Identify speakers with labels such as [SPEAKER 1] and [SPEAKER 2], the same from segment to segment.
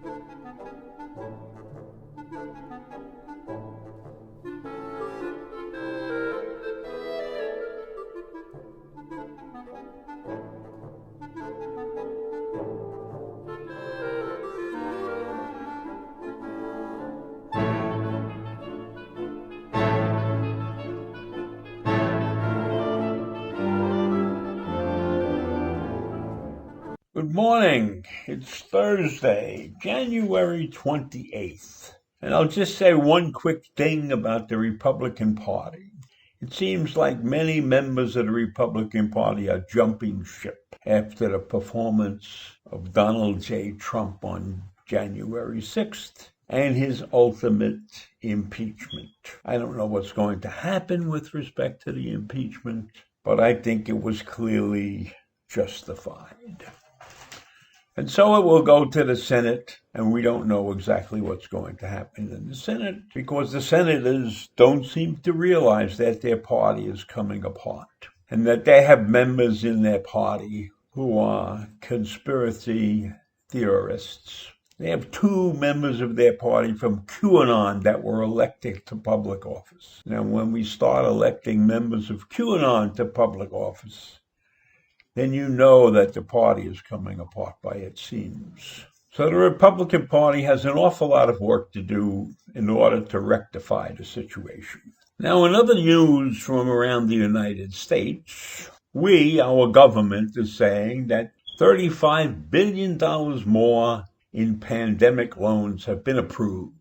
[SPEAKER 1] Good morning. It's Thursday, January 28th. And I'll just say one quick thing about the Republican Party. It seems like many members of the Republican Party are jumping ship after the performance of Donald J. Trump on January 6th and his ultimate impeachment. I don't know what's going to happen with respect to the impeachment, but I think it was clearly justified. And so it will go to the Senate, and we don't know exactly what's going to happen in the Senate because the senators don't seem to realize that their party is coming apart and that they have members in their party who are conspiracy theorists. They have 2 members of their party from QAnon that were elected to public office. Now, when we start electing members of QAnon to public office, then you know that the party is coming apart by it seems. So the Republican Party has an awful lot of work to do in order to rectify the situation. Now, in other news from around the United States, our government is saying that $35 billion more in pandemic loans have been approved,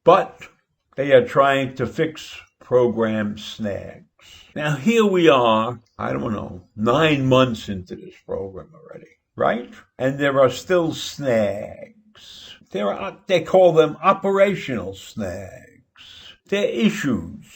[SPEAKER 1] but they are trying to fix program SNAGS. Now, here we are, 9 months into this program already, right? And there are still snags. They call them operational snags. They're issues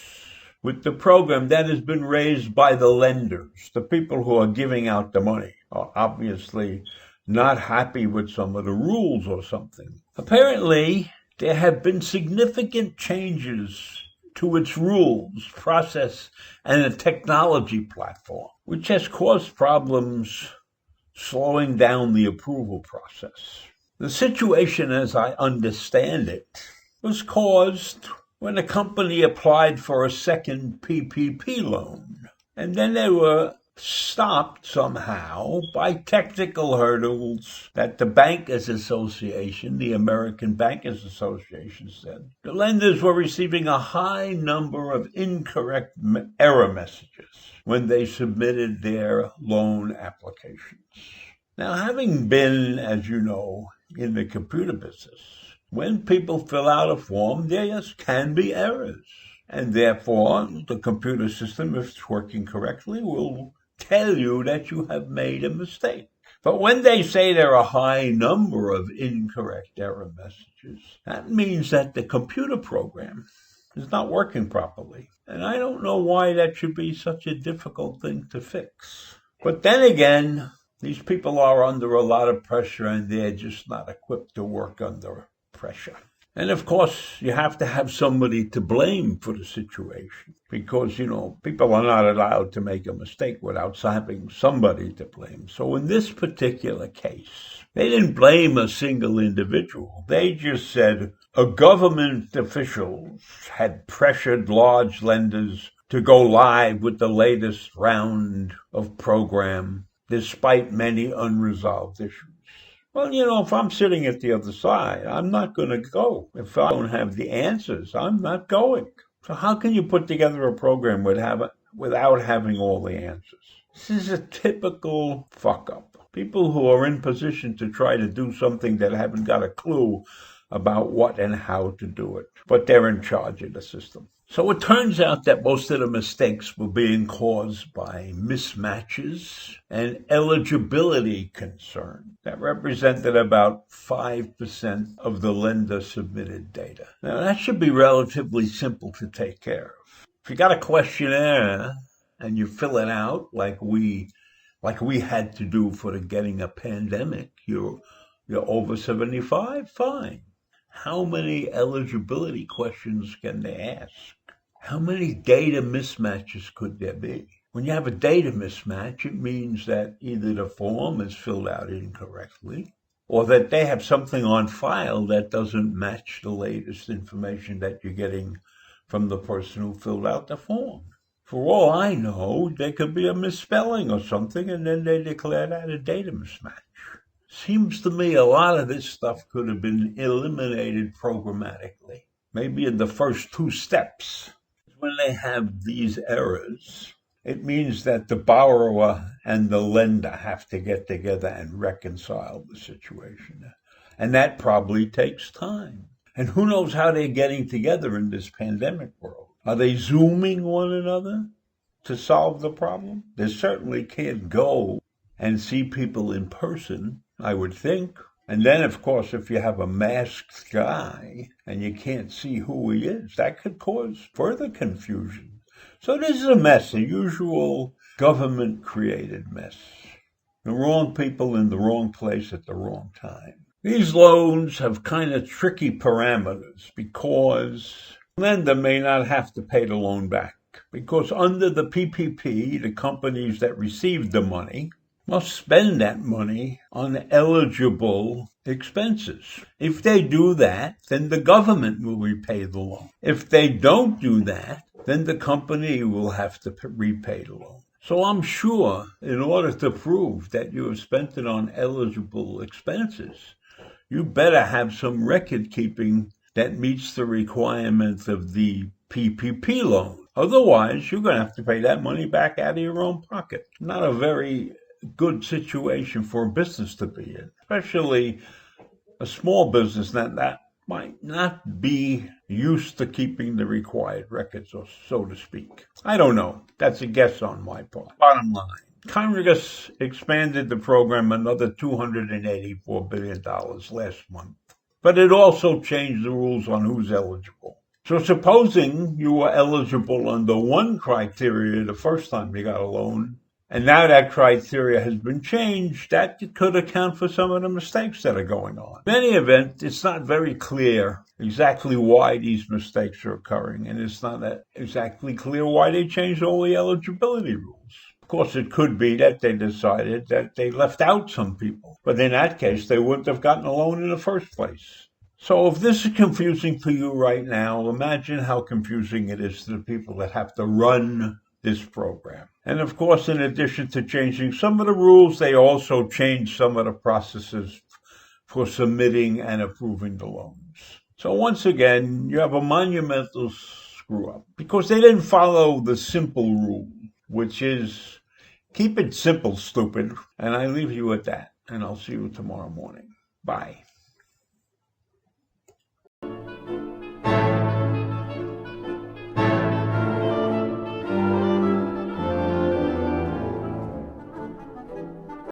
[SPEAKER 1] with the program that has been raised by the lenders. The people who are giving out the money are obviously not happy with some of the rules or something. Apparently, there have been significant changes to its rules, process, and a technology platform, which has caused problems slowing down the approval process. The situation, as I understand it, was caused when a company applied for a second PPP loan, and then they were stopped somehow by technical hurdles that the Bankers Association, the American Bankers Association, said. The lenders were receiving a high number of incorrect error messages when they submitted their loan applications. Now, having been, as you know, in the computer business, when people fill out a form, there can be errors. And therefore, the computer system, if it's working correctly, will tell you that you have made a mistake. But when they say there are a high number of incorrect error messages, that means that the computer program is not working properly. And I don't know why that should be such a difficult thing to fix. But then again, these people are under a lot of pressure and they're just not equipped to work under pressure. And of course, you have to have somebody to blame for the situation because, people are not allowed to make a mistake without having somebody to blame. So in this particular case, they didn't blame a single individual. They just said a government official had pressured large lenders to go live with the latest round of program despite many unresolved issues. Well, if I'm sitting at the other side, I'm not going to go. If I don't have the answers, I'm not going. So how can you put together a program without having all the answers? This is a typical fuck-up. People who are in position to try to do something that haven't got a clue about what and how to do it, but they're in charge of the system. So it turns out that most of the mistakes were being caused by mismatches and eligibility concern that represented about 5% of the lender submitted data. Now, that should be relatively simple to take care of. If you got a questionnaire and you fill it out like we had to do for getting a pandemic, you're over 75, fine. How many eligibility questions can they ask? How many data mismatches could there be? When you have a data mismatch, it means that either the form is filled out incorrectly or that they have something on file that doesn't match the latest information that you're getting from the person who filled out the form. For all I know, there could be a misspelling or something, and then they declare that a data mismatch. Seems to me a lot of this stuff could have been eliminated programmatically. Maybe in the first 2 steps. When they have these errors, it means that the borrower and the lender have to get together and reconcile the situation. And that probably takes time. And who knows how they're getting together in this pandemic world? Are they Zooming one another to solve the problem? They certainly can't go and see people in person, I would think. And then, of course, if you have a masked guy and you can't see who he is, that could cause further confusion. So this is a mess, a usual government-created mess. The wrong people in the wrong place at the wrong time. These loans have kind of tricky parameters because the lender may not have to pay the loan back. Because under the PPP, the companies that received the money must spend that money on eligible expenses. If they do that, then the government will repay the loan. If they don't do that, then the company will have to repay the loan. So I'm sure in order to prove that you have spent it on eligible expenses, you better have some record keeping that meets the requirements of the PPP loan. Otherwise, you're going to have to pay that money back out of your own pocket. Not a very good situation for a business to be in, especially a small business that might not be used to keeping the required records, or so to speak. I don't know. That's a guess on my part. Bottom line, Congress expanded the program another $284 billion last month, but it also changed the rules on who's eligible. So supposing you were eligible under one criteria the first time you got a loan, and now that criteria has been changed, that could account for some of the mistakes that are going on. In any event, it's not very clear exactly why these mistakes are occurring, and it's not exactly clear why they changed all the eligibility rules. Of course, it could be that they decided that they left out some people, but in that case, they wouldn't have gotten a loan in the first place. So if this is confusing to you right now, imagine how confusing it is to the people that have to run this program. And of course, in addition to changing some of the rules, they also changed some of the processes for submitting and approving the loans. So once again, you have a monumental screw up because they didn't follow the simple rule, which is keep it simple, stupid. And I leave you with that, and I'll see you tomorrow morning. Bye.